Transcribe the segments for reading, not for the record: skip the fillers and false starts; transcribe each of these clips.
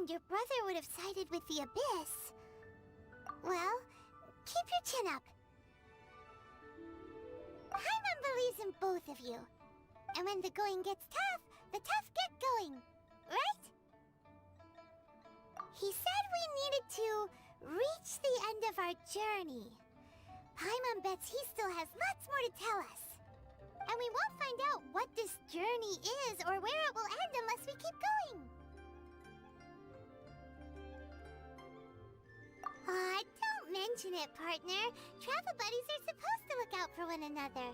imagined your brother would have sided with the Abyss. Well, keep your chin up. Paimon believes in both of you. And when the going gets tough, the tough get going. Right? He said we needed to reach the end of our journey. Paimon bets he still has lots more to tell us. And we won't find out what this journey is or where it will end unless we keep going. Aw, don't mention it, partner. Travel buddies are supposed to look out for one another.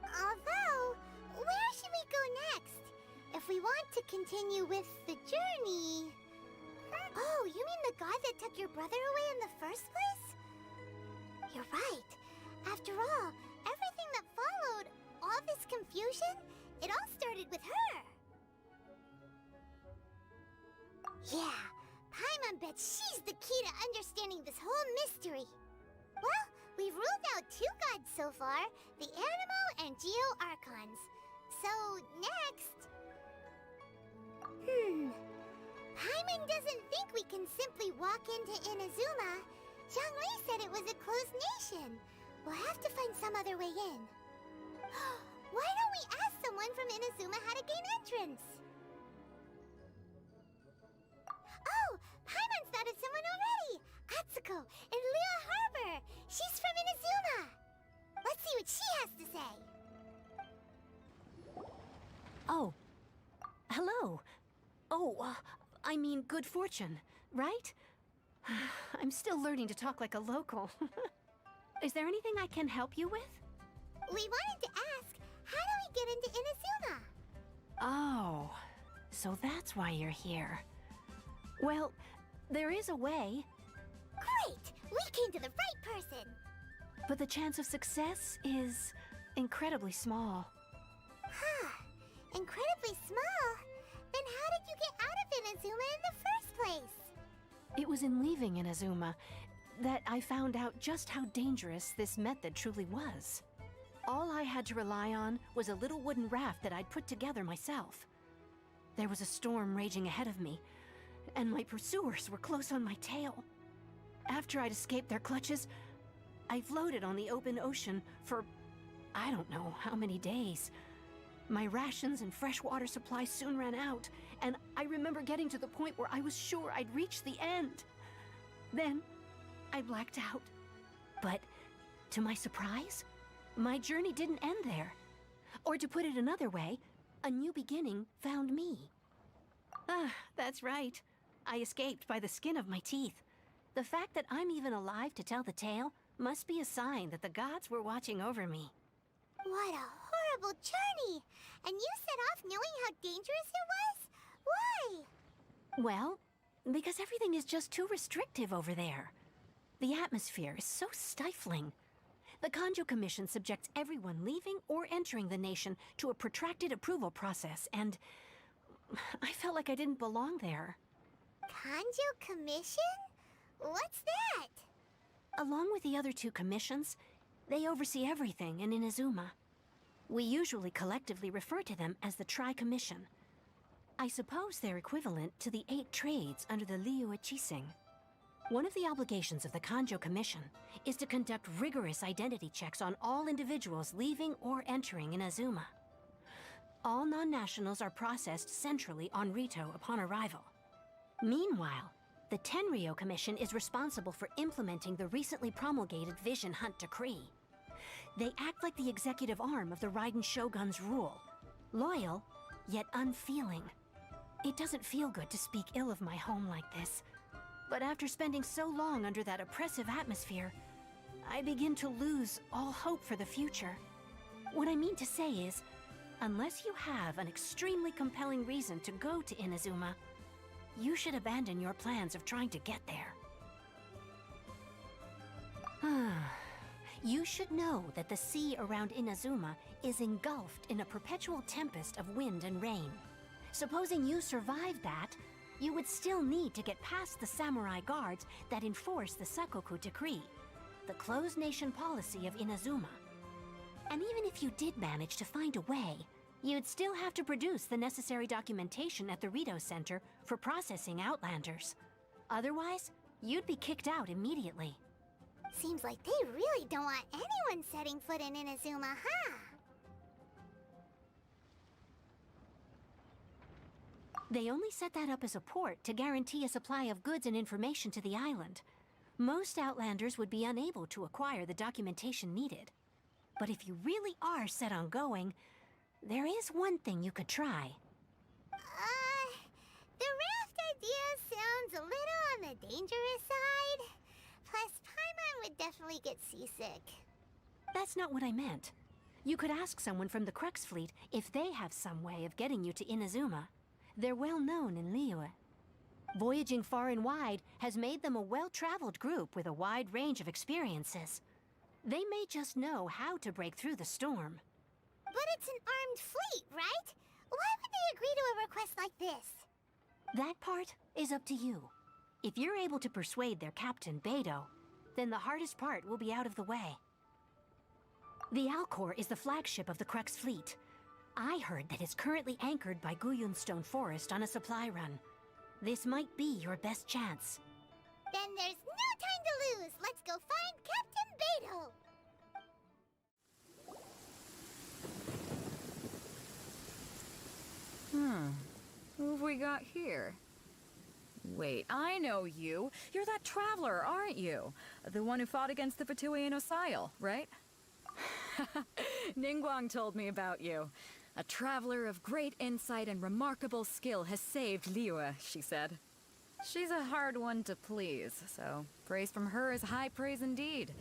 Although, where should we go next? If we want to continue with the journey... Oh, you mean the god that took your brother away in the first place? You're right. After all, everything that followed, all this confusion, it all started with her. Yeah, Paimon bets she's the key to understanding this whole mystery. Well, we've ruled out 2 gods so far, the Animo and Geo Archons. So, next... Paimon doesn't think we can simply walk into Inazuma. Zhongli said it was a closed nation. We'll have to find some other way in. Why don't we ask someone from Inazuma how to gain entrance? Oh, Paimon's thought of someone already! Atsuko in Liyue Harbor! She's from Inazuma! Let's see what she has to say! Oh. Hello. Oh, I mean good fortune, right? I'm still learning to talk like a local. Is there anything I can help you with? We wanted to ask, how do we get into Inazuma? Oh, so that's why you're here. Well, there is a way. Great! We came to the right person! But the chance of success is incredibly small. Huh. Incredibly small? Then how did you get out of Inazuma in the first place? It was in leaving Inazuma that I found out just how dangerous this method truly was. All I had to rely on was a little wooden raft that I'd put together myself. There was a storm raging ahead of me, and my pursuers were close on my tail. After I'd escaped their clutches, I floated on the open ocean for I don't know how many days. My rations and freshwater supply soon ran out, and I remember getting to the point where I was sure I'd reached the end. Then, I blacked out. But, to my surprise, my journey didn't end there. Or to put it another way, a new beginning found me. Ah, that's right. I escaped by the skin of my teeth. The fact that I'm even alive to tell the tale must be a sign that the gods were watching over me. What a horrible journey! And you set off knowing how dangerous it was? Why? Well, because everything is just too restrictive over there. The atmosphere is so stifling. The Kanjo Commission subjects everyone leaving or entering the nation to a protracted approval process, and I felt like I didn't belong there. Kanjo Commission? What's that? Along with the other 2 commissions, they oversee everything in Inazuma. We usually collectively refer to them as the Tri-Commission. I suppose they're equivalent to the 8 trades under the Liyue Chising. One of the obligations of the Kanjo Commission is to conduct rigorous identity checks on all individuals leaving or entering Inazuma. All non-nationals are processed centrally on Rito upon arrival. Meanwhile, the Tenryo Commission is responsible for implementing the recently promulgated Vision Hunt Decree. They act like the executive arm of the Raiden Shogun's rule. Loyal, yet unfeeling. It doesn't feel good to speak ill of my home like this. But after spending so long under that oppressive atmosphere, I begin to lose all hope for the future. What I mean to say is, unless you have an extremely compelling reason to go to Inazuma, you should abandon your plans of trying to get there. You should know that the sea around Inazuma is engulfed in a perpetual tempest of wind and rain. Supposing you survived that, you would still need to get past the samurai guards that enforce the Sakoku Decree, the closed nation policy of Inazuma. And even if you did manage to find a way, You'd still have to produce the necessary documentation at the Rito Center for processing Outlanders. Otherwise, you'd be kicked out immediately. Seems like they really don't want anyone setting foot in Inazuma, huh? They only set that up as a port to guarantee a supply of goods and information to the island. Most Outlanders would be unable to acquire the documentation needed. But if you really are set on going, there is one thing you could try. The raft idea sounds a little on the dangerous side. Plus, Paimon would definitely get seasick. That's not what I meant. You could ask someone from the Crux fleet if they have some way of getting you to Inazuma. They're well known in Liyue. Voyaging far and wide has made them a well-traveled group with a wide range of experiences. They may just know how to break through the storm. But it's an armed fleet, right? Why would they agree to a request like this? That part is up to you. If you're able to persuade their captain, Beidou, then the hardest part will be out of the way. The Alcor is the flagship of the Crux fleet. I heard that it's currently anchored by Guyunstone Forest on a supply run. This might be your best chance. Then there's no time to lose. Let's go find Captain Beidou. Who have we got here? Wait, I know you. You're that traveler, aren't you? The one who fought against the Fatui and Osile, right? Ningguang told me about you. A traveler of great insight and remarkable skill has saved Liyue, she said. She's a hard one to please, so praise from her is high praise indeed.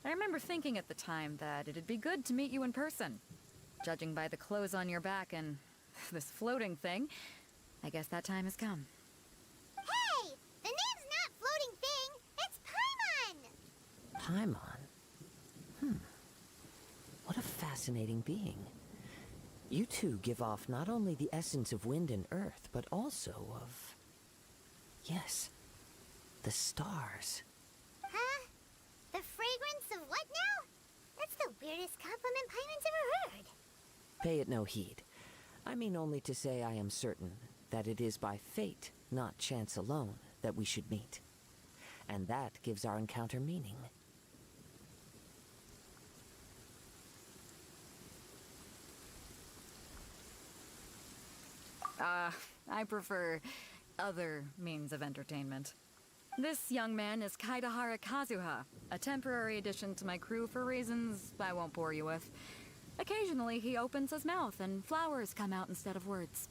I remember thinking at the time that it'd be good to meet you in person. Judging by the clothes on your back and this floating thing, I guess that time has come. Hey! The name's not Floating Thing! It's Paimon! Paimon? What a fascinating being. You two give off not only the essence of wind and earth, but also of... yes, the stars. Huh? The fragrance of what now? That's the weirdest compliment Paimon's ever heard. Pay it no heed. I mean only to say I am certain that it is by fate, not chance alone, that we should meet. And that gives our encounter meaning. I prefer other means of entertainment. This young man is Kaidahara Kazuha, a temporary addition to my crew for reasons I won't bore you with. Occasionally he opens his mouth and flowers come out instead of words.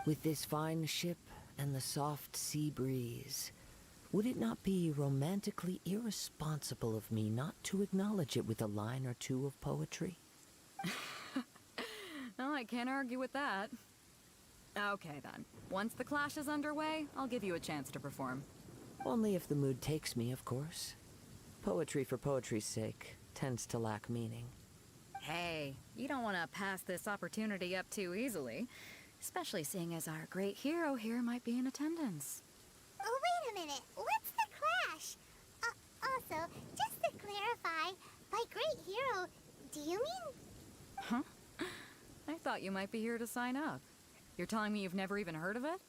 With this fine ship and the soft sea breeze, would it not be romantically irresponsible of me not to acknowledge it with a line or two of poetry? No, I can't argue with that. Okay then. Once the clash is underway, I'll give you a chance to perform. Only if the mood takes me, of course. Poetry for poetry's sake tends to lack meaning. Hey, you don't want to pass this opportunity up too easily. Especially seeing as our great hero here might be in attendance. Oh, wait a minute. What's the clash? Also, just to clarify, by great hero, do you mean... Huh? I thought you might be here to sign up. You're telling me you've never even heard of it?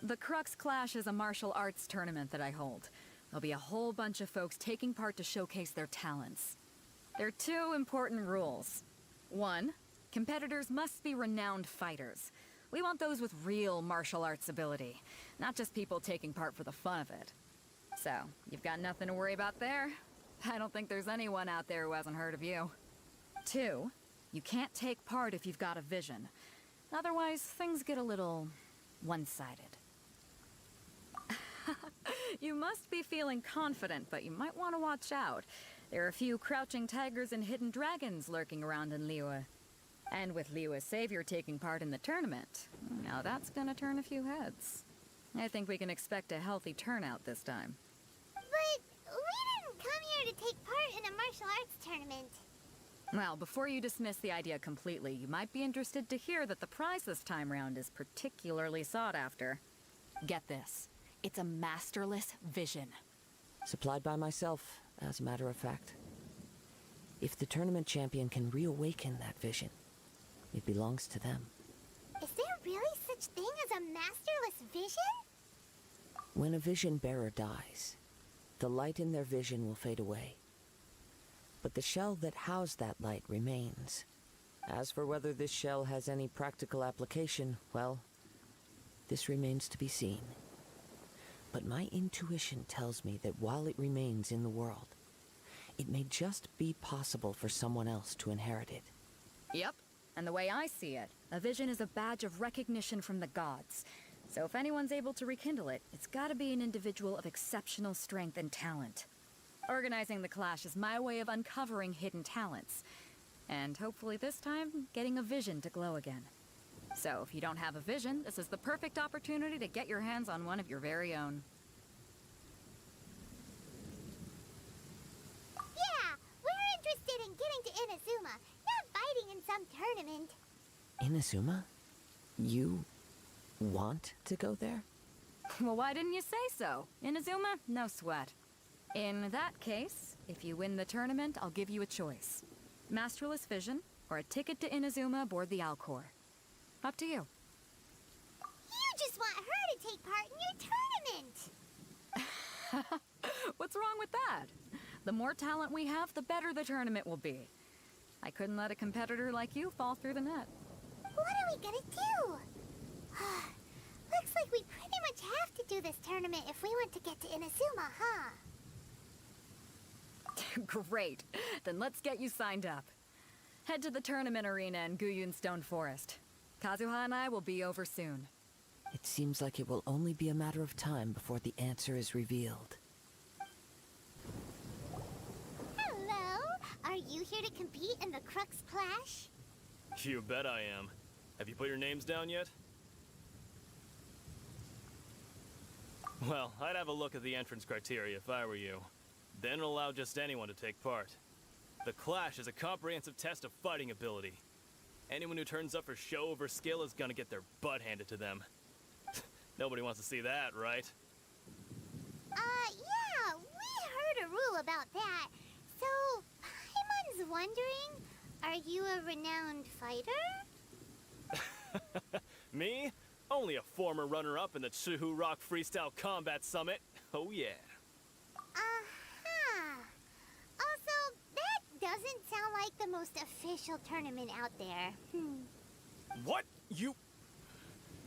The Crux Clash is a martial arts tournament that I hold. There'll be a whole bunch of folks taking part to showcase their talents. There are two important rules. One, competitors must be renowned fighters. We want those with real martial arts ability, not just people taking part for the fun of it. So, you've got nothing to worry about there. I don't think there's anyone out there who hasn't heard of you. Two, you can't take part if you've got a vision. Otherwise, things get a little one-sided. You must be feeling confident, but you might want to watch out. There are a few crouching tigers and hidden dragons lurking around in Liyue. And with Liyue's savior taking part in the tournament, now that's gonna turn a few heads. I think we can expect a healthy turnout this time. But we didn't come here to take part in a martial arts tournament. Well, before you dismiss the idea completely, you might be interested to hear that the prize this time round is particularly sought after. Get this. It's a masterless vision. Supplied by myself, as a matter of fact. If the tournament champion can reawaken that vision, It belongs to them. Is there really such thing as a masterless vision? When a vision bearer dies, the light in their vision will fade away. But the shell that housed that light remains. As for whether this shell has any practical application, well, this remains to be seen. But my intuition tells me that while it remains in the world, it may just be possible for someone else to inherit it. Yep. And the way I see it, a vision is a badge of recognition from the gods. So if anyone's able to rekindle it, it's gotta be an individual of exceptional strength and talent. Organizing the clash is my way of uncovering hidden talents. And hopefully this time, getting a vision to glow again. So if you don't have a vision, this is the perfect opportunity to get your hands on one of your very own. Yeah, we're interested in getting to Inazuma, not fighting in some tournament. Inazuma? You want to go there? Well, why didn't you say so? Inazuma, no sweat. In that case, if you win the tournament, I'll give you a choice. Masterless Vision, or a ticket to Inazuma aboard the Alcor. Up to you. You just want her to take part in your tournament! What's wrong with that? The more talent we have, the better the tournament will be. I couldn't let a competitor like you fall through the net. What are we gonna do? Looks like we pretty much have to do this tournament if we want to get to Inazuma, huh? Great. Then let's get you signed up. Head to the tournament arena in Guyun Stone Forest. Kazuha and I will be over soon. It seems like it will only be a matter of time before the answer is revealed. Hello? Are you here to compete in the Crux Clash? You bet I am. Have you put your names down yet? Well, I'd have a look at the entrance criteria if I were you. Then allow just anyone to take part. The Clash is a comprehensive test of fighting ability. Anyone who turns up for show over skill is gonna get their butt handed to them. Nobody wants to see that, right? Yeah, we heard a rule about that. So, Paimon's wondering, are you a renowned fighter? Me? Only a former runner-up in the Chuhu Rock Freestyle Combat Summit. Oh yeah. Also, that doesn't sound like the most official tournament out there. What? You...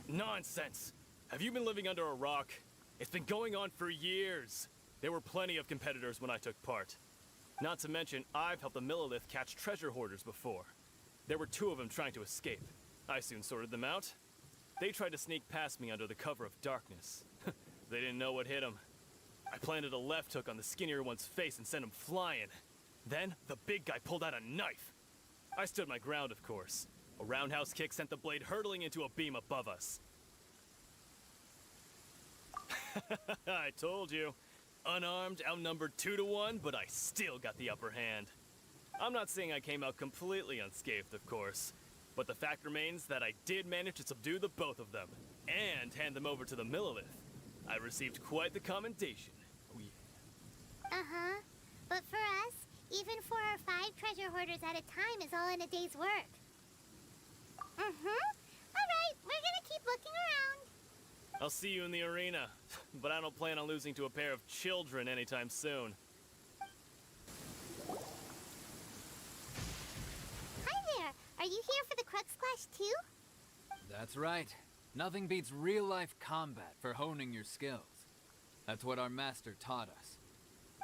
Nonsense. Have you been living under a rock? It's been going on for years. There were plenty of competitors when I took part. Not to mention, I've helped the Millilith catch treasure hoarders before. There were 2 of them trying to escape. I soon sorted them out. They tried to sneak past me under the cover of darkness. They didn't know what hit them. I planted a left hook on the skinnier one's face and sent him flying. Then, the big guy pulled out a knife. I stood my ground, of course. A roundhouse kick sent the blade hurtling into a beam above us. I told you. Unarmed, outnumbered 2 to 1, but I still got the upper hand. I'm not saying I came out completely unscathed, of course. But the fact remains that I did manage to subdue the both of them, and hand them over to the Millilith. I received quite the commendation. Oh yeah. Uh-huh. But for us, even 4 or 5 treasure hoarders at a time is all in a day's work. Alright, we're gonna keep looking around. I'll see you in the arena, but I don't plan on losing to a pair of children anytime soon. Hi there. Are you here for the Crux Clash too? That's right. Nothing beats real-life combat for honing your skills. That's what our master taught us.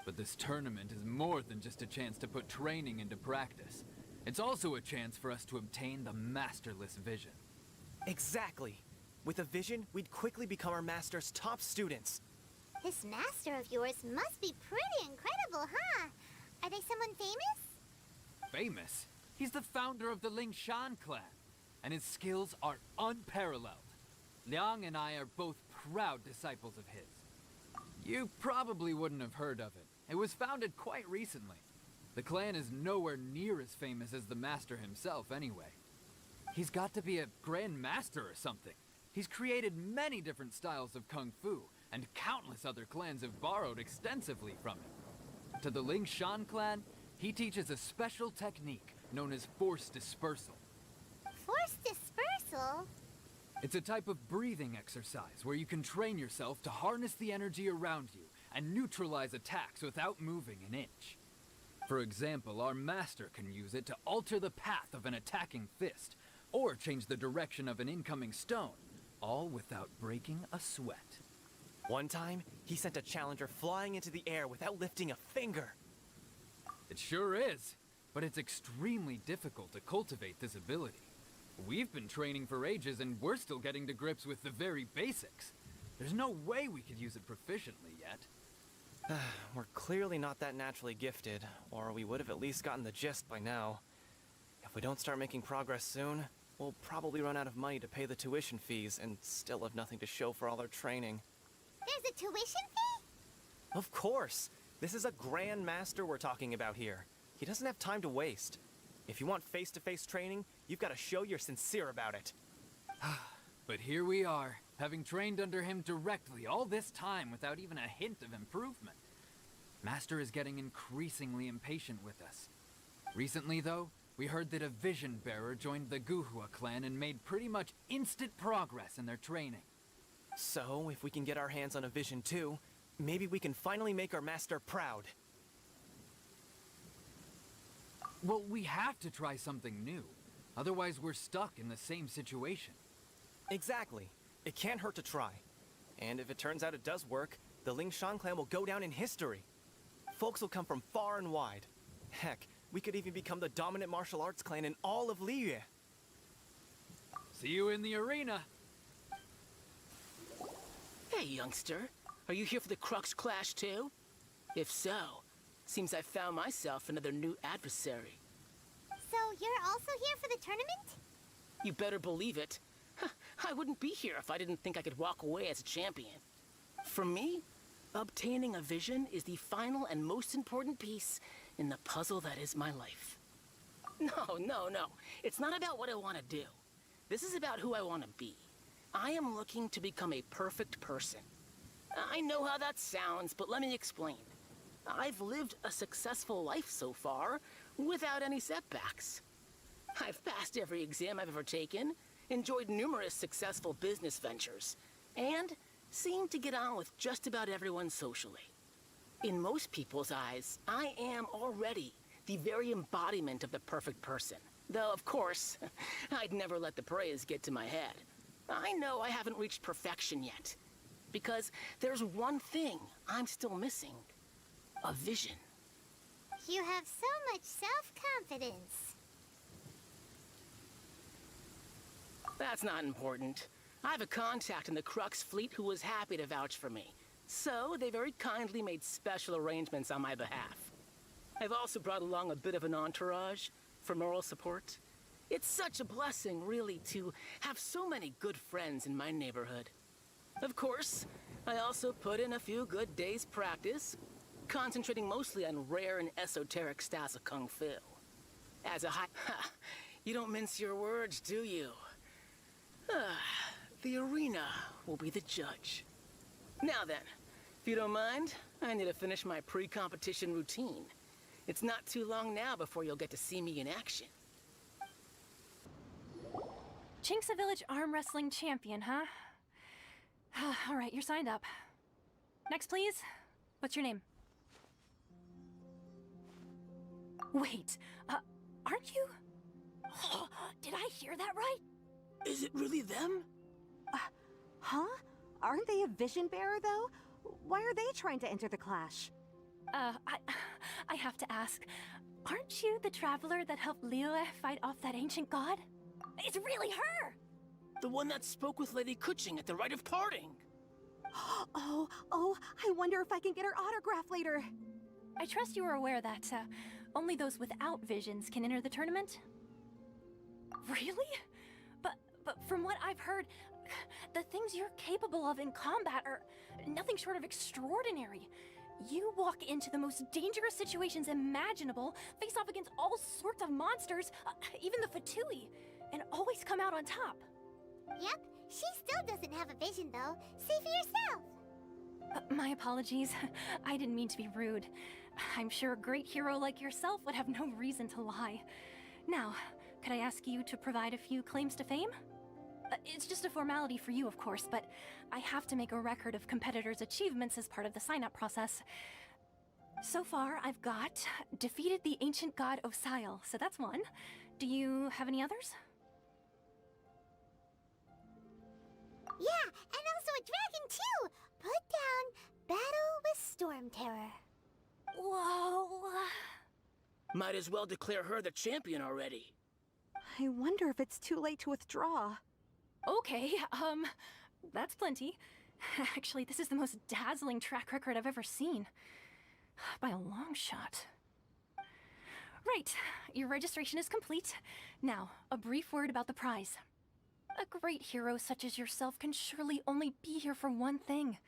But this tournament is more than just a chance to put training into practice. It's also a chance for us to obtain the masterless vision. Exactly. With a vision, we'd quickly become our master's top students. This master of yours must be pretty incredible, huh? Are they someone famous? Famous? He's the founder of the Lingshan clan, and his skills are unparalleled. Liang and I are both proud disciples of his. You probably wouldn't have heard of it. It was founded quite recently. The clan is nowhere near as famous as the master himself anyway. He's got to be a grand master or something. He's created many different styles of kung fu, and countless other clans have borrowed extensively from him. To the Lingshan clan, he teaches a special technique known as force dispersal. Force useful? It's a type of breathing exercise where you can train yourself to harness the energy around you and neutralize attacks without moving an inch. For example, our master can use it to alter the path of an attacking fist, or change the direction of an incoming stone, all without breaking a sweat. One time, he sent a challenger flying into the air without lifting a finger. It sure is, but it's extremely difficult to cultivate this ability. We've been training for ages and we're still getting to grips with the very basics. There's no way we could use it proficiently yet. We're clearly not that naturally gifted, or we would have at least gotten the gist by now. If we don't start making progress soon, we'll probably run out of money to pay the tuition fees and still have nothing to show for all our training. There's a tuition fee? Of course! This is a Grand Master we're talking about here. He doesn't have time to waste. If you want face-to-face training, you've got to show you're sincere about it. But here we are, having trained under him directly all this time without even a hint of improvement. Master is getting increasingly impatient with us. Recently, though, we heard that a Vision Bearer joined the Guhua clan and made pretty much instant progress in their training. So, if we can get our hands on a Vision too, maybe we can finally make our master proud. Well, we have to try something new. Otherwise, we're stuck in the same situation. Exactly. It can't hurt to try. And if it turns out it does work, the Lingshan clan will go down in history. Folks will come from far and wide. Heck, we could even become the dominant martial arts clan in all of Liyue. See you in the arena. Hey, youngster. Are you here for the Crux Clash too? If so, seems I found myself another new adversary. So you're also here for the tournament? You better believe it. I wouldn't be here if I didn't think I could walk away as a champion. For me, obtaining a vision is the final and most important piece in the puzzle that is my life. No. It's not about what I want to do. This is about who I want to be. I am looking to become a perfect person. I know how that sounds, but let me explain. I've lived a successful life so far, without any setbacks. I've passed every exam I've ever taken, enjoyed numerous successful business ventures, and seem to get on with just about everyone socially. In most people's eyes, I am already the very embodiment of the perfect person. Though, of course, I'd never let the praise get to my head. I know I haven't reached perfection yet, because there's one thing I'm still missing. A vision. You have so much self-confidence. That's not important. I have a contact in the Crux fleet who was happy to vouch for me. So they very kindly made special arrangements on my behalf. I've also brought along a bit of an entourage for moral support. It's such a blessing, really, to have so many good friends in my neighborhood. Of course, I also put in a few good days' practice, concentrating mostly on rare and esoteric styles of Kung Fu. As a you don't mince your words, do you? The arena will be the judge. Now then, if you don't mind, I need to finish my pre-competition routine. It's not too long now before you'll get to see me in action. Chinksa Village arm wrestling champion, huh? All right, you're signed up. Next, please. What's your name? Wait, aren't you? Did I hear that right? Is it really them? Huh? Aren't they a vision bearer, though? Why are they trying to enter the clash? I have to ask, aren't you the traveler that helped Liyue fight off that ancient god? It's really her! The one that spoke with Lady Kuching at the rite of parting. Oh, I wonder if I can get her autograph later. I trust you are aware that, only those without visions can enter the tournament? Really? But from what I've heard, the things you're capable of in combat are nothing short of extraordinary. You walk into the most dangerous situations imaginable, face off against all sorts of monsters, even the Fatui, and always come out on top. Yep, she still doesn't have a vision though. See for yourself. My apologies. I didn't mean to be rude. I'm sure a great hero like yourself would have no reason to lie. Now, could I ask you to provide a few claims to fame? It's just a formality for you, of course, but I have to make a record of competitors' achievements as part of the sign-up process. So far, I've got defeated the ancient god Osile, so that's one. Do you have any others? Yeah, and also a dragon too! Put down Battle with Storm Terror. Whoa. Might as well declare her the champion already. I wonder if it's too late to withdraw. Okay, that's plenty. Actually, this is the most dazzling track record I've ever seen. By a long shot. Right, your registration is complete. Now, a brief word about the prize. A great hero such as yourself can surely only be here for one thing.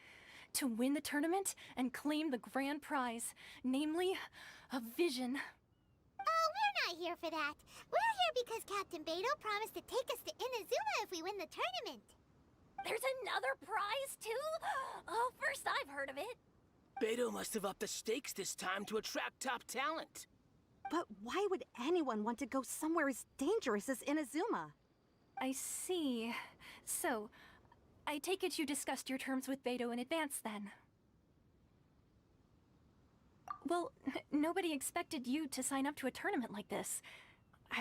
To win the tournament and claim the grand prize, namely, a vision. Oh, we're not here for that. We're here because Captain Beto promised to take us to Inazuma if we win the tournament. There's another prize, too? Oh, first I've heard of it. Beto must have upped the stakes this time to attract top talent. But why would anyone want to go somewhere as dangerous as Inazuma? I see. So, I take it you discussed your terms with Beto in advance, then? Well, nobody expected you to sign up to a tournament like this.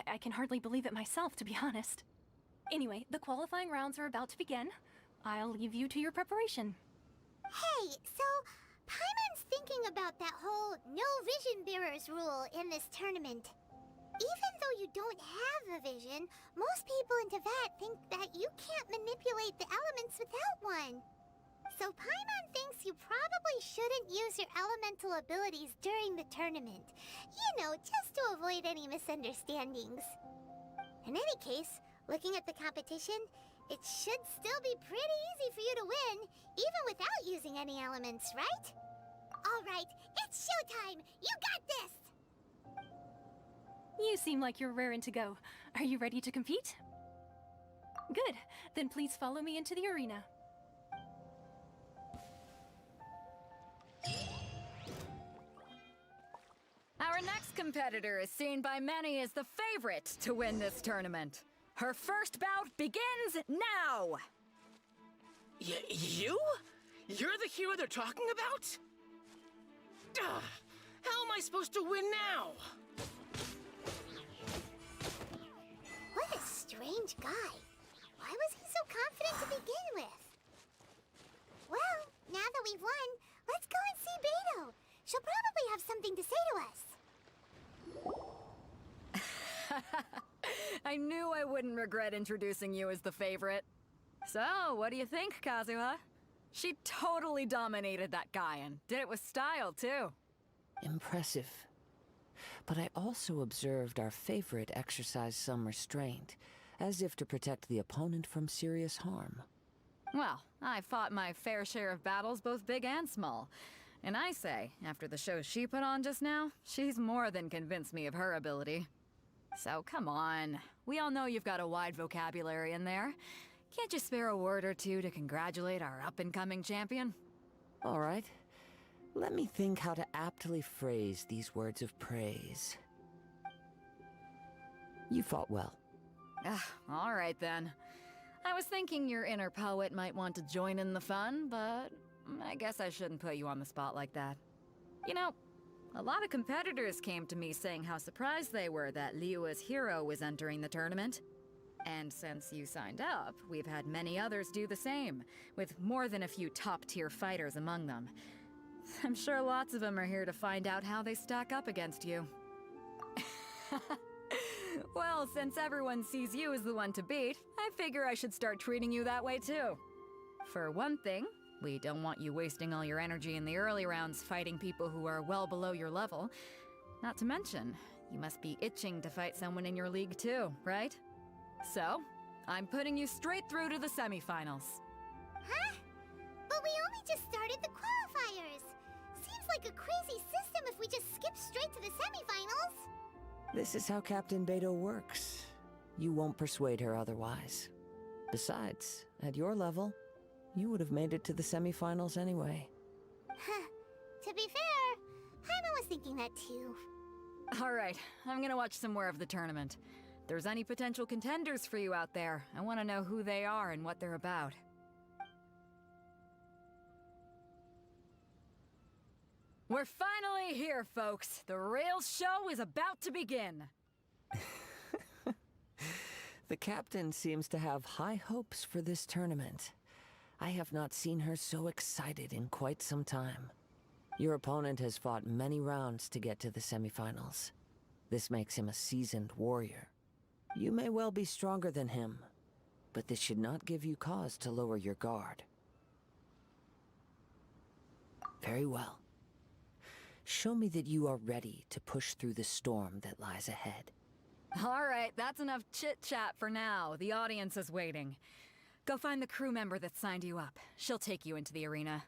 I can hardly believe it myself, to be honest. Anyway, the qualifying rounds are about to begin. I'll leave you to your preparation. Hey, so Paimon's thinking about that whole no vision bearers rule in this tournament. Even though you don't have a vision, most people in Teyvat think that you can't manipulate the elements without one. So Paimon thinks you probably shouldn't use your elemental abilities during the tournament. You know, just to avoid any misunderstandings. In any case, looking at the competition, it should still be pretty easy for you to win, even without using any elements, right? All right, it's showtime! You got this! You seem like you're raring to go. Are you ready to compete? Good. Then please follow me into the arena. Our next competitor is seen by many as the favorite to win this tournament. Her first bout begins now! You? You're the hero they're talking about? Ugh, how am I supposed to win now? What a strange guy. Why was he so confident to begin with? Well, now that we've won, let's go and see Beto. She'll probably have something to say to us. I knew I wouldn't regret introducing you as the favorite. So, what do you think, Kazuha? She totally dominated that guy and did it with style, too. Impressive. But I also observed our favorite exercise some restraint, as if to protect the opponent from serious harm. Well, I fought my fair share of battles, both big and small. And I say, after the show she put on just now, she's more than convinced me of her ability. So come on. We all know you've got a wide vocabulary in there. Can't you spare a word or two to congratulate our up-and-coming champion? All right. Let me think how to aptly phrase these words of praise. You fought well. All right then. I was thinking your inner poet might want to join in the fun, but I guess I shouldn't put you on the spot like that. You know, a lot of competitors came to me saying how surprised they were that Liyue's hero was entering the tournament. And since you signed up, we've had many others do the same, with more than a few top-tier fighters among them. I'm sure lots of them are here to find out how they stack up against you. Well, since everyone sees you as the one to beat, I figure I should start treating you that way too. For one thing, we don't want you wasting all your energy in the early rounds fighting people who are well below your level. Not to mention, you must be itching to fight someone in your league too, right? So, I'm putting you straight through to the semifinals. Huh? But we only just started the qualifiers. Seems like a crazy system if we just skip straight to the semifinals. This is how Captain Beto works. You won't persuade her otherwise. Besides, at your level, you would have made it to the semifinals anyway. To be fair, Paimon was thinking that too. All right, I'm gonna watch some more of the tournament. there's any potential contenders for you out there, I want to know who they are and what they're about. We're finally here, folks. The real show is about to begin. The captain seems to have high hopes for this tournament. I have not seen her so excited in quite some time. Your opponent has fought many rounds to get to the semifinals. This makes him a seasoned warrior. You may well be stronger than him, but this should not give you cause to lower your guard. Very well. Show me that you are ready to push through the storm that lies ahead. All right, that's enough chit-chat for now. The audience is waiting. Go find the crew member that signed you up. She'll take you into the arena.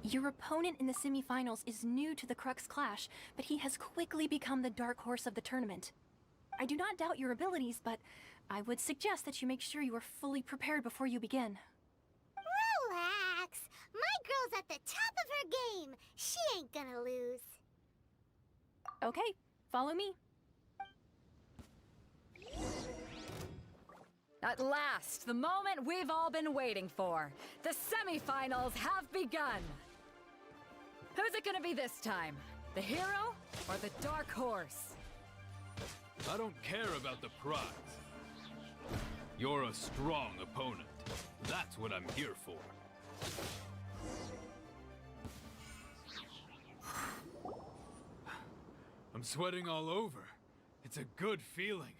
Your opponent in the semifinals is new to the Crux Clash, but he has quickly become the dark horse of the tournament. I do not doubt your abilities, but I would suggest that you make sure you are fully prepared before you begin. Relax. My girl's at the top of her game. She ain't gonna lose. Okay, follow me. At last, the moment we've all been waiting for. The semifinals have begun. Who's it gonna be this time? The hero or the dark horse? I don't care about the prize. You're a strong opponent. That's what I'm here for. I'm sweating all over. It's a good feeling.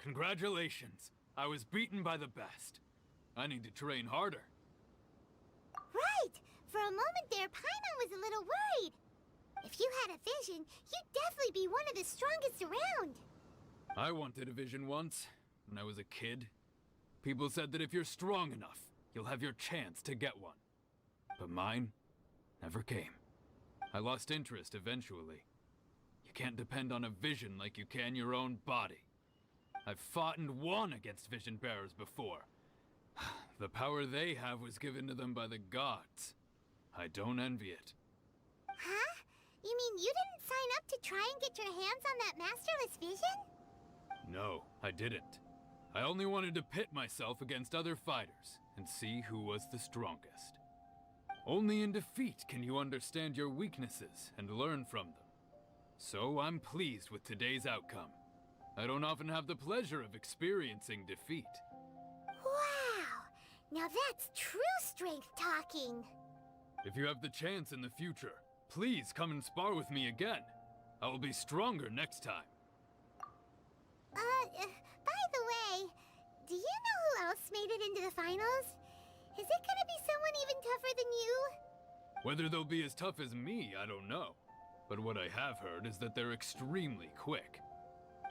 Congratulations. I was beaten by the best. I need to train harder. Right. For a moment there, Paimon was a little worried. If you had a vision, you'd definitely be one of the strongest around. I wanted a vision once, when I was a kid. People said that if you're strong enough, you'll have your chance to get one. But mine never came. I lost interest eventually. You can't depend on a vision like you can your own body. I've fought and won against vision bearers before. The power they have was given to them by the gods. I don't envy it. Huh? You mean you didn't sign up to try and get your hands on that masterless vision? No, I didn't. I only wanted to pit myself against other fighters and see who was the strongest. Only in defeat can you understand your weaknesses and learn from them. So I'm pleased with today's outcome. I don't often have the pleasure of experiencing defeat. Wow! Now that's true strength talking. If you have the chance in the future, please come and spar with me again. I will be stronger next time. By the way, do you know who else made it into the finals? Is it gonna be someone even tougher than you? Whether they'll be as tough as me, I don't know. But what I have heard is that they're extremely quick.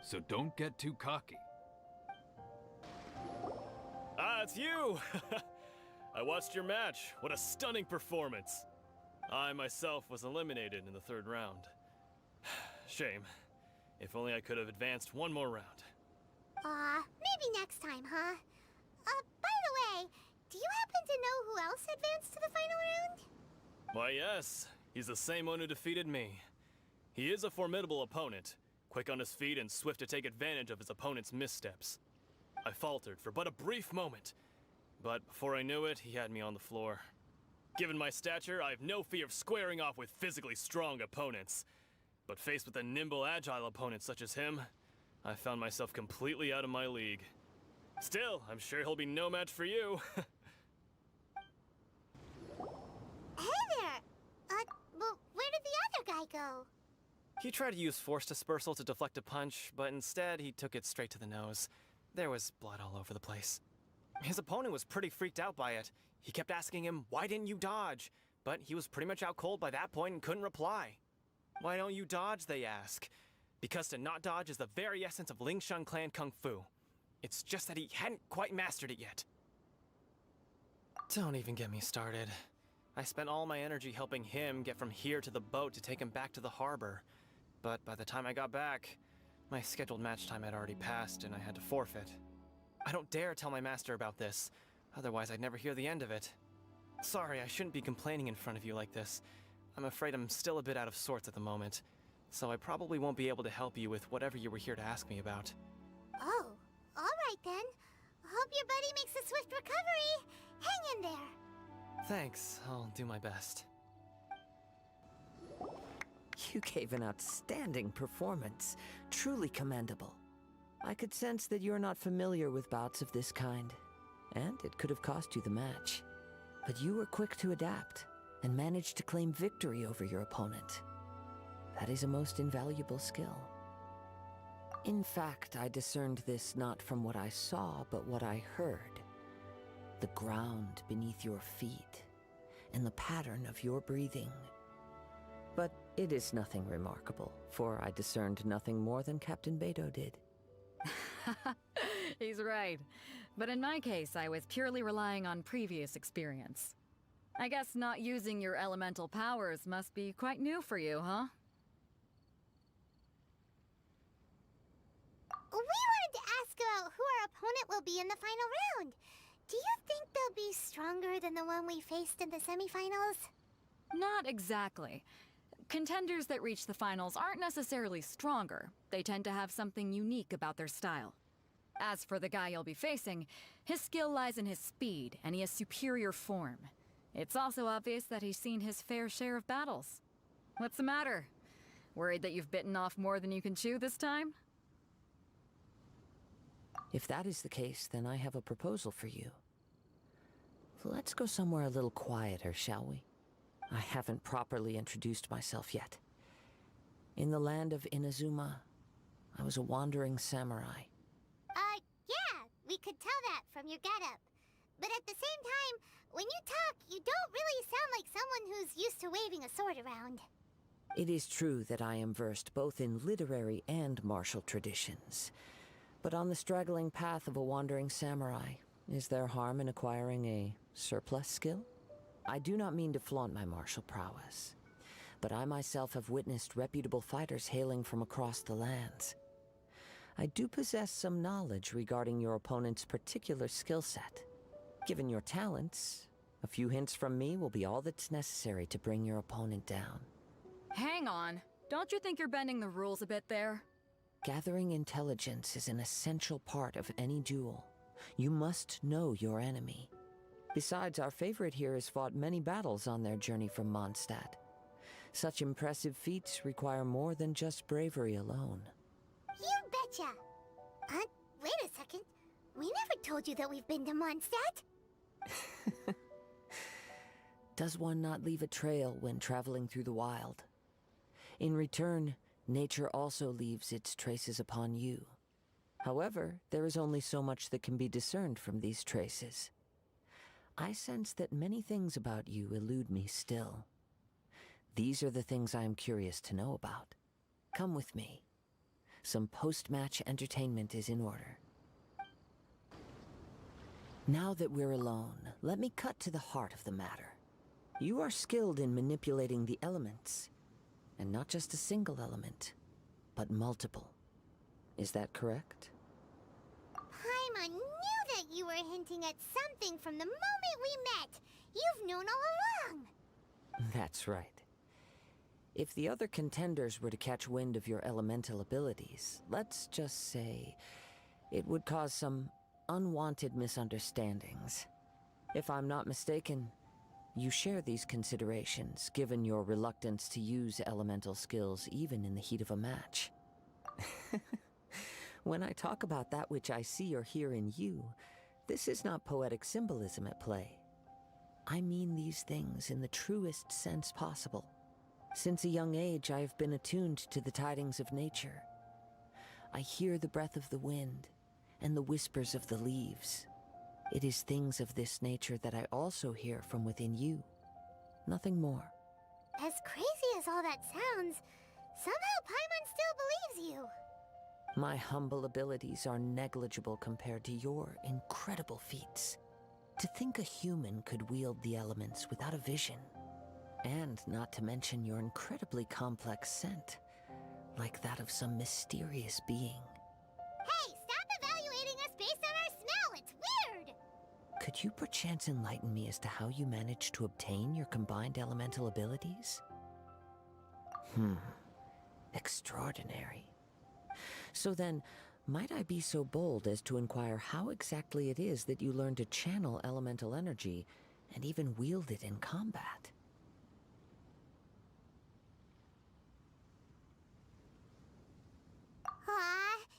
So don't get too cocky. Ah, it's you! I watched your match. What a stunning performance. I myself was eliminated in the third round. Shame. If only I could have advanced one more round. Maybe next time, huh? By the way, do you happen to know who else advanced to the final round? Why, yes. He's the same one who defeated me. He is a formidable opponent, quick on his feet and swift to take advantage of his opponent's missteps. I faltered for but a brief moment, but before I knew it, he had me on the floor. Given my stature, I have no fear of squaring off with physically strong opponents. But faced with a nimble, agile opponent such as him, I found myself completely out of my league. Still, I'm sure he'll be no match for you. Hey there! Well, where did the other guy go? He tried to use force dispersal to deflect a punch, but instead he took it straight to the nose. There was blood all over the place. His opponent was pretty freaked out by it. He kept asking him, "Why didn't you dodge?" But he was pretty much out cold by that point and couldn't reply. "Why don't you dodge?" they ask. Because to not dodge is the very essence of Lingshan clan kung fu. It's just that he hadn't quite mastered it yet. Don't even get me started. I spent all my energy helping him get from here to the boat to take him back to the harbor. But by the time I got back, my scheduled match time had already passed and I had to forfeit. I don't dare tell my master about this, otherwise I'd never hear the end of it. Sorry, I shouldn't be complaining in front of you like this. I'm afraid I'm still a bit out of sorts at the moment. so I probably won't be able to help you with whatever you were here to ask me about. Oh, alright then. Hope your buddy makes a swift recovery. Hang in there. Thanks, I'll do my best. You gave an outstanding performance. Truly commendable. I could sense that you're not familiar with bouts of this kind, and it could have cost you the match. But you were quick to adapt, and managed to claim victory over your opponent. That is a most invaluable skill. In fact, I discerned this not from what I saw, but what I heard. The ground beneath your feet, and the pattern of your breathing. But it is nothing remarkable, for I discerned nothing more than Captain Beto did. He's right. But in my case, I was purely relying on previous experience. I guess not using your elemental powers must be quite new for you, huh? We wanted to ask about who our opponent will be in the final round. Do you think they'll be stronger than the one we faced in the semifinals? Not exactly. Contenders that reach the finals aren't necessarily stronger. They tend to have something unique about their style. As for the guy you'll be facing, his skill lies in his speed, and he has superior form. It's also obvious that he's seen his fair share of battles. What's the matter? Worried that you've bitten off more than you can chew this time? If that is the case, then I have a proposal for you. Let's go somewhere a little quieter, shall we? I haven't properly introduced myself yet. In the land of Inazuma, I was a wandering samurai. Yeah, we could tell that from your getup. But at the same time, when you talk, you don't really sound like someone who's used to waving a sword around. It is true that I am versed both in literary and martial traditions. But on the straggling path of a wandering samurai, is there harm in acquiring a surplus skill? I do not mean to flaunt my martial prowess, but I myself have witnessed reputable fighters hailing from across the lands. I do possess some knowledge regarding your opponent's particular skill set. Given your talents, a few hints from me will be all that's necessary to bring your opponent down. Hang on. Don't you think you're bending the rules a bit there? Gathering intelligence is an essential part of any duel. You must know your enemy. Besides, our favorite here has fought many battles on their journey from Mondstadt. Such impressive feats require more than just bravery alone. You betcha! Wait a second. We never told you that we've been to Mondstadt. Does one not leave a trail when traveling through the wild? In return, nature also leaves its traces upon you. However, there is only so much that can be discerned from these traces. I sense that many things about you elude me still. These are the things I am curious to know about. Come with me. Some post-match entertainment is in order. Now that we're alone, let me cut to the heart of the matter. You are skilled in manipulating the elements, and not just a single element, but multiple. Is that correct? Paimon knew that you were hinting at something from the moment we met. You've known all along. That's right. If the other contenders were to catch wind of your elemental abilities, let's just say, it would cause some unwanted misunderstandings. If I'm not mistaken, you share these considerations, given your reluctance to use elemental skills even in the heat of a match. When I talk about that which I see or hear in you, this is not poetic symbolism at play. I mean these things in the truest sense possible. Since a young age, I have been attuned to the tidings of nature. I hear the breath of the wind and the whispers of the leaves. It is things of this nature that I also hear from within you. Nothing more. As crazy as all that sounds, somehow Paimon still believes you. My humble abilities are negligible compared to your incredible feats. To think a human could wield the elements without a vision. And not to mention your incredibly complex scent, like that of some mysterious being. Hey, stop evaluating us based on our smell! It's weird! Could you perchance enlighten me as to how you managed to obtain your combined elemental abilities? Extraordinary. So then, might I be so bold as to inquire how exactly it is that you learn to channel elemental energy and even wield it in combat?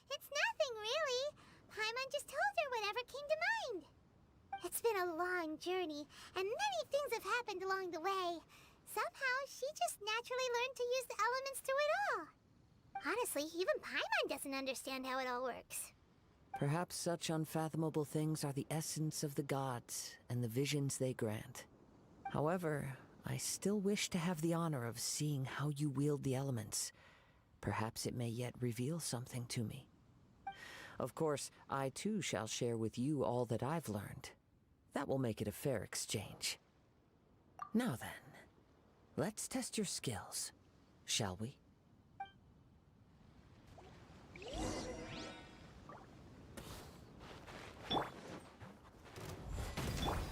It's nothing really. Paimon just told her whatever came to mind. It's been a long journey, and many things have happened along the way. Somehow, she just naturally learned to use the elements through it all. Honestly, even Paimon doesn't understand how it all works. Perhaps such unfathomable things are the essence of the gods and the visions they grant. However, I still wish to have the honor of seeing how you wield the elements. Perhaps it may yet reveal something to me. Of course, I too shall share with you all that I've learned. That will make it a fair exchange. Now then, let's test your skills, shall we?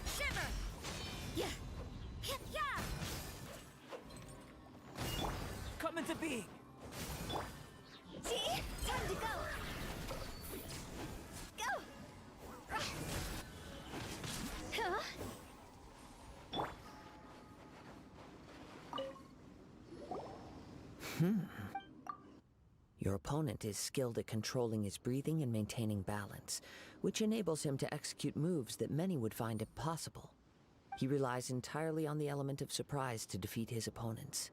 Shiver! Yeah! Yeah! Come into being! See? Time to go! Go! Huh? Your opponent is skilled at controlling his breathing and maintaining balance, which enables him to execute moves that many would find impossible. He relies entirely on the element of surprise to defeat his opponents.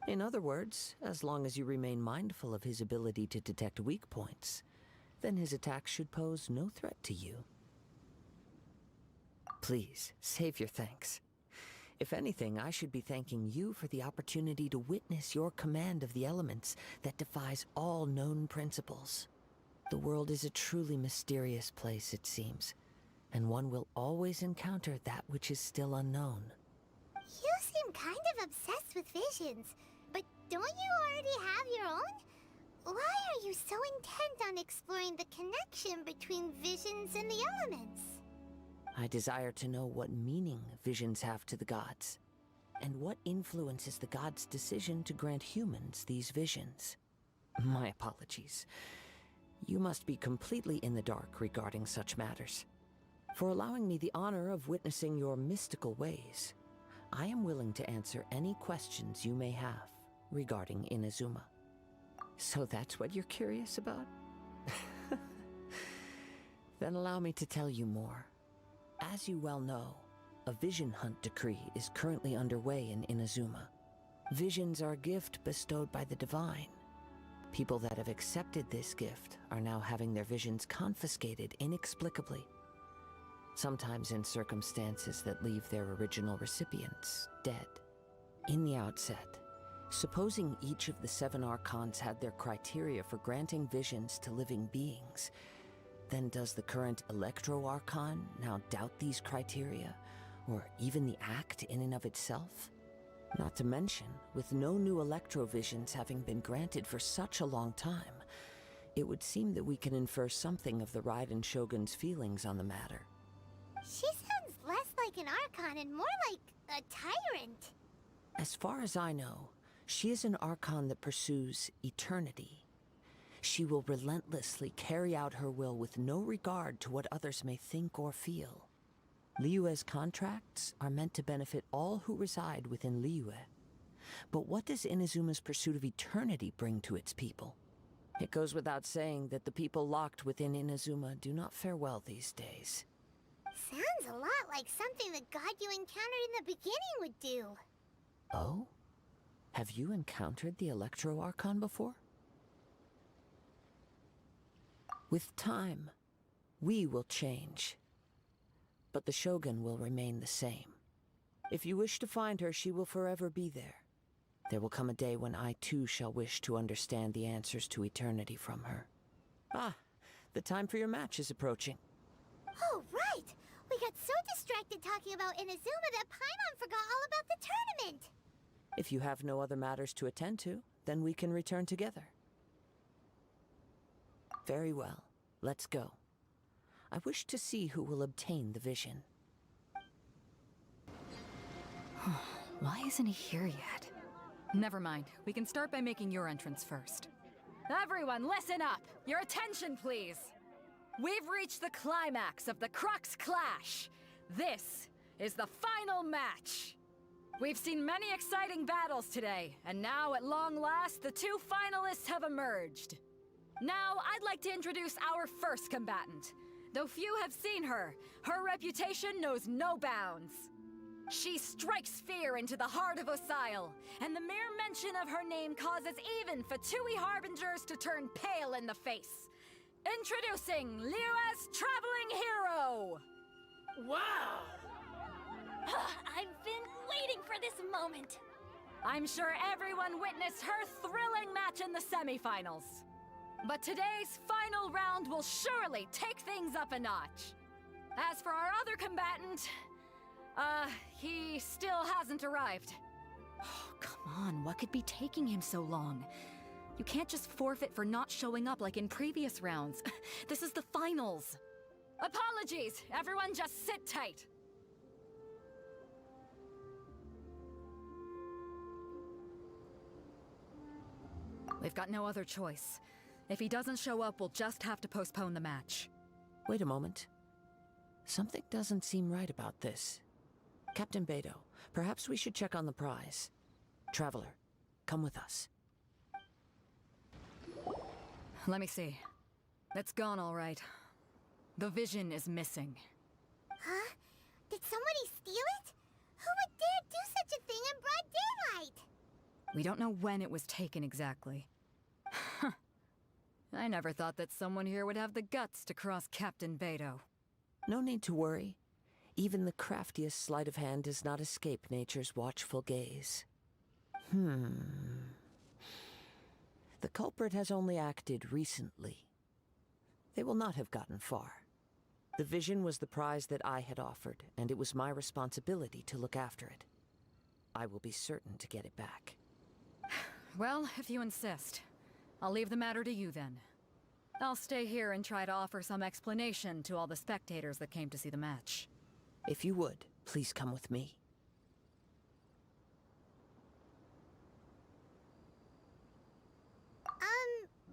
In other words, as long as you remain mindful of his ability to detect weak points, then his attacks should pose no threat to you. Please, save your thanks. If anything, I should be thanking you for the opportunity to witness your command of the elements that defies all known principles. The world is a truly mysterious place, it seems, and one will always encounter that which is still unknown. You seem kind of obsessed with visions, but don't you already have your own? Why are you so intent on exploring the connection between visions and the elements? I desire to know what meaning visions have to the gods, and what influences the gods' decision to grant humans these visions. My apologies. You must be completely in the dark regarding such matters. For allowing me the honor of witnessing your mystical ways, I am willing to answer any questions you may have regarding Inazuma. So that's what you're curious about? Then allow me to tell you more. As you well know, a vision hunt decree is currently underway in Inazuma. Visions are a gift bestowed by the divine. People that have accepted this gift are now having their visions confiscated inexplicably, sometimes in circumstances that leave their original recipients dead. In the outset, supposing each of the 7 archons had their criteria for granting visions to living beings, then does the current Electro-Archon now doubt these criteria, or even the act in and of itself? Not to mention, with no new Electro-Visions having been granted for such a long time, it would seem that we can infer something of the Raiden Shogun's feelings on the matter. She sounds less like an Archon and more like a tyrant. As far as I know, she is an Archon that pursues eternity. She will relentlessly carry out her will with no regard to what others may think or feel. Liyue's contracts are meant to benefit all who reside within Liyue. But what does Inazuma's pursuit of eternity bring to its people? It goes without saying that the people locked within Inazuma do not fare well these days. Sounds a lot like something the god you encountered in the beginning would do. Oh? Have you encountered the Electro-Archon before? With time, we will change. But the Shogun will remain the same. If you wish to find her, she will forever be there. There will come a day when I too shall wish to understand the answers to eternity from her. Ah, the time for your match is approaching. Oh, right! We got so distracted talking about Inazuma that Paimon forgot all about the tournament! If you have no other matters to attend to, then we can return together. Very well, let's go. I wish to see who will obtain the vision. Why isn't he here yet? Never mind. We can start by making your entrance first. Everyone, listen up! Your attention, please! We've reached the climax of the Crux Clash. This is the final match. We've seen many exciting battles today, and now at long last, the two finalists have emerged. Now, I'd like to introduce our first combatant. Though few have seen her, her reputation knows no bounds. She strikes fear into the heart of Osile, and the mere mention of her name causes even Fatui Harbingers to turn pale in the face. Introducing Liyue's Traveling Hero! Wow! I've been waiting for this moment. I'm sure everyone witnessed her thrilling match in the semifinals. But today's final round will surely take things up a notch. As for our other combatant, he still hasn't arrived. Oh, come on, what could be taking him so long? You can't just forfeit for not showing up like in previous rounds. This is the finals. Apologies, everyone just sit tight. We've got no other choice. If he doesn't show up, we'll just have to postpone the match. Wait a moment. Something doesn't seem right about this. Captain Beto, perhaps we should check on the prize. Traveler, come with us. Let me see. It's gone all right. The vision is missing. Huh? Did somebody steal it? Who would dare do such a thing in broad daylight? We don't know when it was taken exactly. I never thought that someone here would have the guts to cross Captain Beto. No need to worry. Even the craftiest sleight of hand does not escape nature's watchful gaze. The culprit has only acted recently. They will not have gotten far. The vision was the prize that I had offered, and it was my responsibility to look after it. I will be certain to get it back. Well, if you insist. I'll leave the matter to you then. I'll stay here and try to offer some explanation to all the spectators that came to see the match. If you would, please come with me.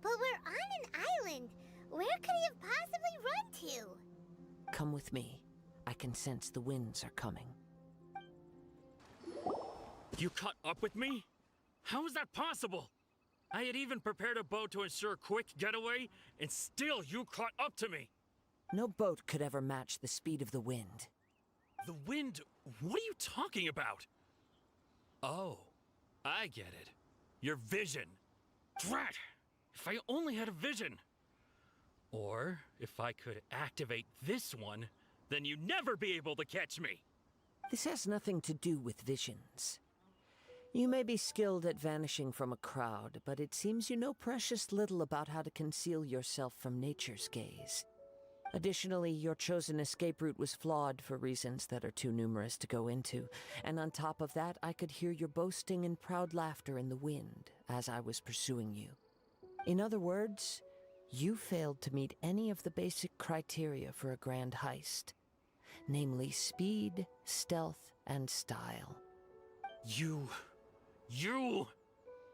But we're on an island. Where could he have possibly run to? Come with me. I can sense the winds are coming. You caught up with me? How is that possible? I had even prepared a boat to ensure a quick getaway, and still you caught up to me. No boat could ever match the speed of the wind. The wind? What are you talking about? Oh, I get it. Your vision. Drat! If I only had a vision. Or, if I could activate this one, then you'd never be able to catch me. This has nothing to do with visions. You may be skilled at vanishing from a crowd, but it seems you know precious little about how to conceal yourself from nature's gaze. Additionally, your chosen escape route was flawed for reasons that are too numerous to go into, and on top of that, I could hear your boasting and proud laughter in the wind as I was pursuing you. In other words, you failed to meet any of the basic criteria for a grand heist, namely speed, stealth, and style. You...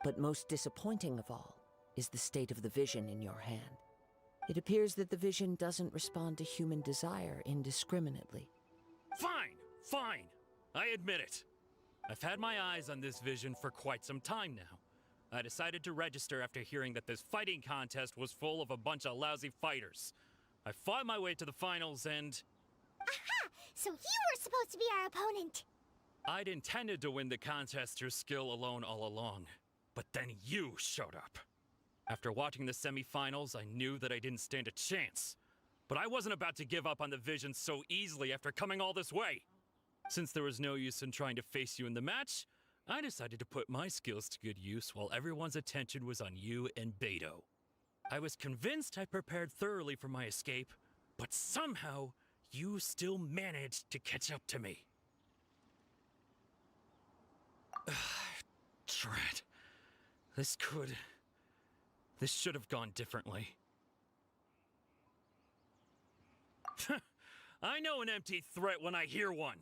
But most disappointing of all is the state of the vision in your hand. It appears that the vision doesn't respond to human desire indiscriminately. Fine. I admit it. I've had my eyes on this vision for quite some time now. I decided to register after hearing that this fighting contest was full of a bunch of lousy fighters. I fought my way to the finals and... Aha! So you were supposed to be our opponent! I'd intended to win the contest through skill alone all along. But then you showed up. After watching the semifinals, I knew that I didn't stand a chance. But I wasn't about to give up on the vision so easily after coming all this way. Since there was no use in trying to face you in the match, I decided to put my skills to good use while everyone's attention was on you and Beto. I was convinced I prepared thoroughly for my escape, but somehow you still managed to catch up to me. Drat. This should have gone differently. I know an empty threat when I hear one.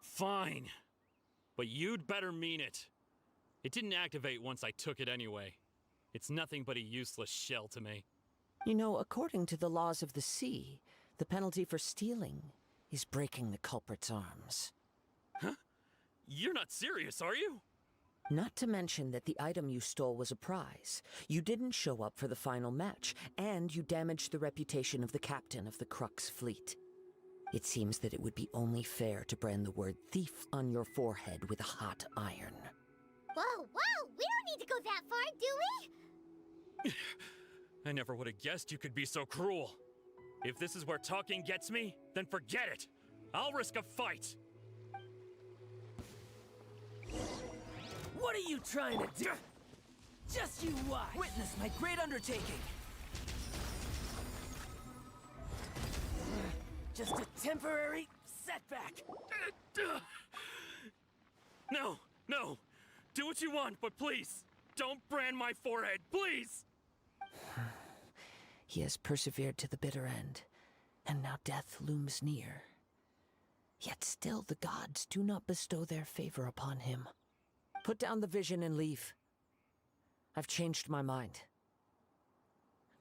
Fine. But you'd better mean it. It didn't activate once I took it anyway. It's nothing but a useless shell to me. You know, according to the laws of the sea, the penalty for stealing is breaking the culprit's arms. Huh? You're not serious, are you? Not to mention that the item you stole was a prize. You didn't show up for the final match, and you damaged the reputation of the captain of the Crux fleet. It seems that it would be only fair to brand the word thief on your forehead with a hot iron. Whoa, whoa! We don't need to go that far, do we? I never would have guessed you could be so cruel. If this is where talking gets me, then forget it. I'll risk a fight. What are you trying to do? Just you watch! Witness my great undertaking! Just a temporary setback! No, no. Do what you want, but please, don't brand my forehead, please! He has persevered to the bitter end, and now death looms near. Yet still the gods do not bestow their favor upon him. Put down the vision and leave. I've changed my mind.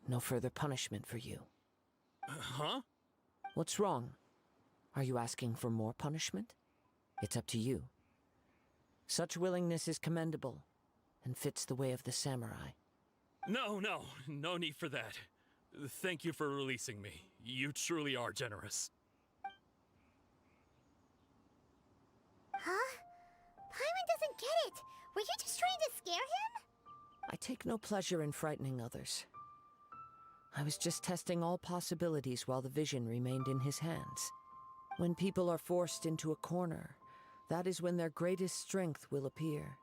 No further punishment for you. Huh? What's wrong? Are you asking for more punishment? It's up to you. Such willingness is commendable, and fits the way of the samurai. No need for that. Thank you for releasing me. You truly are generous. Huh? Paimon doesn't get it. Were you just trying to scare him? I take no pleasure in frightening others. I was just testing all possibilities while the vision remained in his hands. When people are forced into a corner, that is when their greatest strength will appear.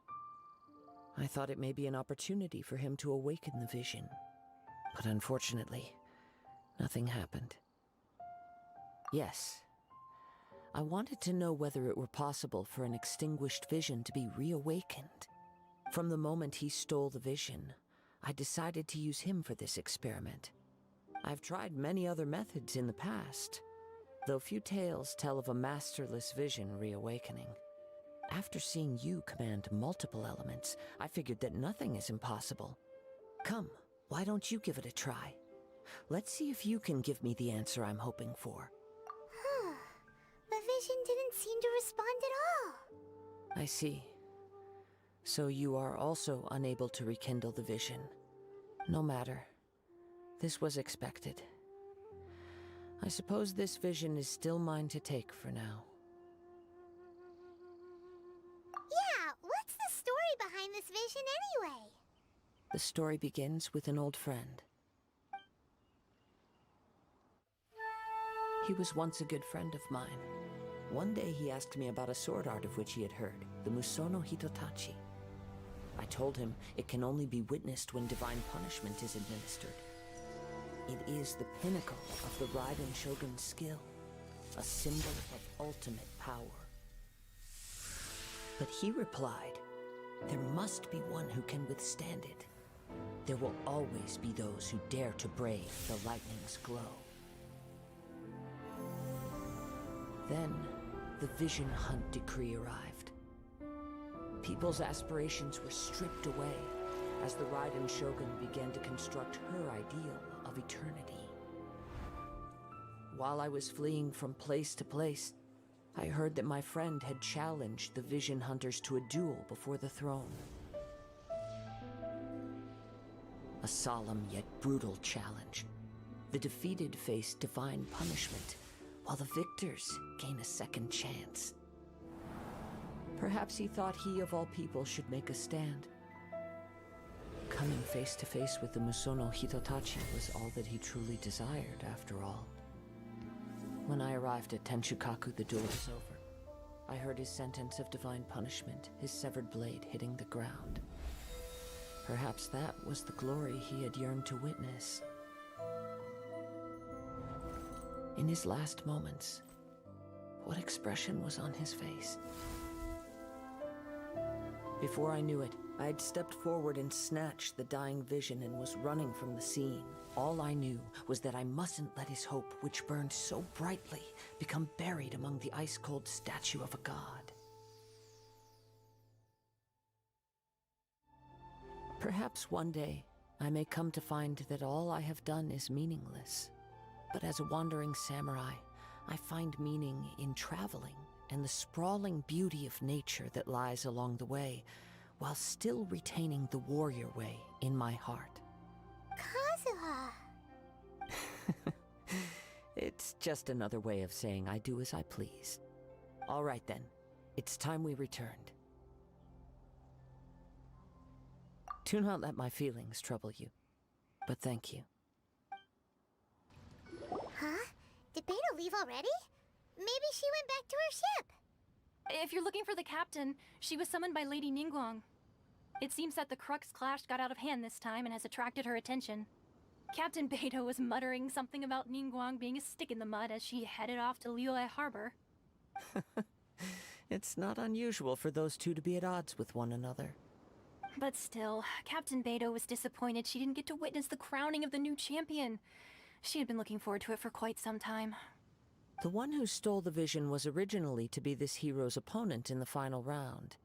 I thought it may be an opportunity for him to awaken the vision. But unfortunately, nothing happened. Yes, I wanted to know whether it were possible for an extinguished vision to be reawakened. From the moment he stole the vision, I decided to use him for this experiment. I've tried many other methods in the past, though few tales tell of a masterless vision reawakening. After seeing you command multiple elements, I figured that nothing is impossible. Come, why don't you give it a try? Let's see if you can give me the answer I'm hoping for. The vision didn't seem to respond at all. I see. So you are also unable to rekindle the vision. No matter. This was expected. I suppose this vision is still mine to take for now. Yeah, what's the story behind this vision anyway? The story begins with an old friend. He was once a good friend of mine. One day he asked me about a sword art of which he had heard, the Musono Hitotachi. I told him it can only be witnessed when divine punishment is administered. It is the pinnacle of the Raiden Shogun's skill, a symbol of ultimate power. But he replied, there must be one who can withstand it. There will always be those who dare to brave the lightning's glow. Then, the Vision Hunt decree arrived. People's aspirations were stripped away as the Raiden Shogun began to construct her ideal of eternity. While I was fleeing from place to place, I heard that my friend had challenged the Vision Hunters to a duel before the throne. A solemn yet brutal challenge. The defeated face divine punishment, while the victors gain a second chance. Perhaps he thought he of all people should make a stand. Coming face to face with the Musono Hitotachi was all that he truly desired, after all. When I arrived at Tenshukaku, the duel was over. I heard his sentence of divine punishment, his severed blade hitting the ground. Perhaps that was the glory he had yearned to witness. In his last moments, what expression was on his face? Before I knew it, I had stepped forward and snatched the dying vision and was running from the scene. All I knew was that I mustn't let his hope, which burned so brightly, become buried among the ice-cold statue of a god. Perhaps one day I may come to find that all I have done is meaningless. But as a wandering samurai, I find meaning in traveling and the sprawling beauty of nature that lies along the way, while still retaining the warrior way in my heart. Kazuha. It's just another way of saying I do as I please. All right then, it's time we returned. Do not let my feelings trouble you, but thank you. Huh? Did Beto leave already? Maybe she went back to her ship. If you're looking for the captain, she was summoned by Lady Ningguang. It seems that the Crux clash got out of hand this time and has attracted her attention. Captain Beto was muttering something about Ningguang being a stick in the mud as she headed off to Liyue Harbor. It's not unusual for those two to be at odds with one another. But still, Captain Beto was disappointed she didn't get to witness the crowning of the new champion. She had been looking forward to it for quite some time. The one who stole the vision was originally to be this hero's opponent in the final round.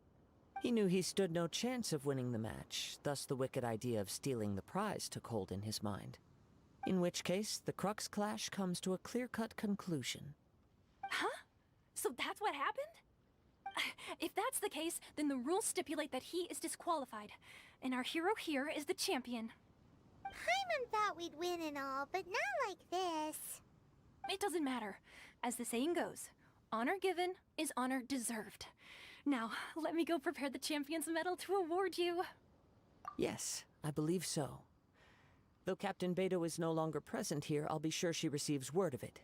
He knew he stood no chance of winning the match, thus the wicked idea of stealing the prize took hold in his mind. In which case, the Crux clash comes to a clear-cut conclusion. Huh? So that's what happened? If that's the case, then the rules stipulate that he is disqualified, and our hero here is the champion. Paimon thought we'd win and all, but not like this. It doesn't matter. As the saying goes, honor given is honor deserved. Now, let me go prepare the champion's medal to award you. Yes, I believe so. Though Captain Beto is no longer present here, I'll be sure she receives word of it.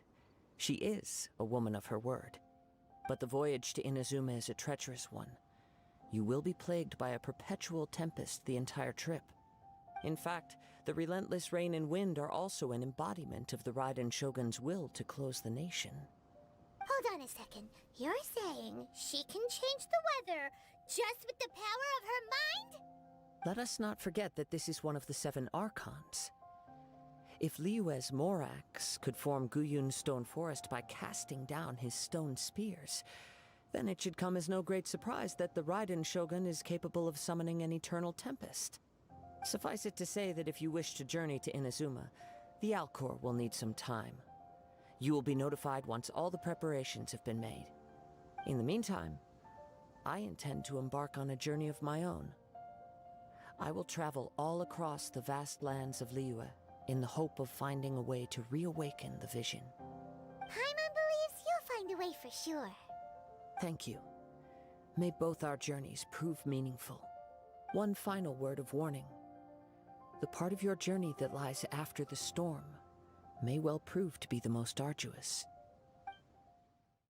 She is a woman of her word. But the voyage to Inazuma is a treacherous one. You will be plagued by a perpetual tempest the entire trip. In fact, the relentless rain and wind are also an embodiment of the Raiden Shogun's will to close the nation. Hold on a second. You're saying she can change the weather just with the power of her mind? Let us not forget that this is one of the 7 Archons. If Liyue's Morax could form Guyun's stone forest by casting down his stone spears, then it should come as no great surprise that the Raiden Shogun is capable of summoning an eternal tempest. Suffice it to say that if you wish to journey to Inazuma, the Alcor will need some time. You will be notified once all the preparations have been made. In the meantime, I intend to embark on a journey of my own. I will travel all across the vast lands of Liyue in the hope of finding a way to reawaken the vision. Paimon believes you'll find a way for sure. Thank you. May both our journeys prove meaningful. One final word of warning. The part of your journey that lies after the storm may well prove to be the most arduous.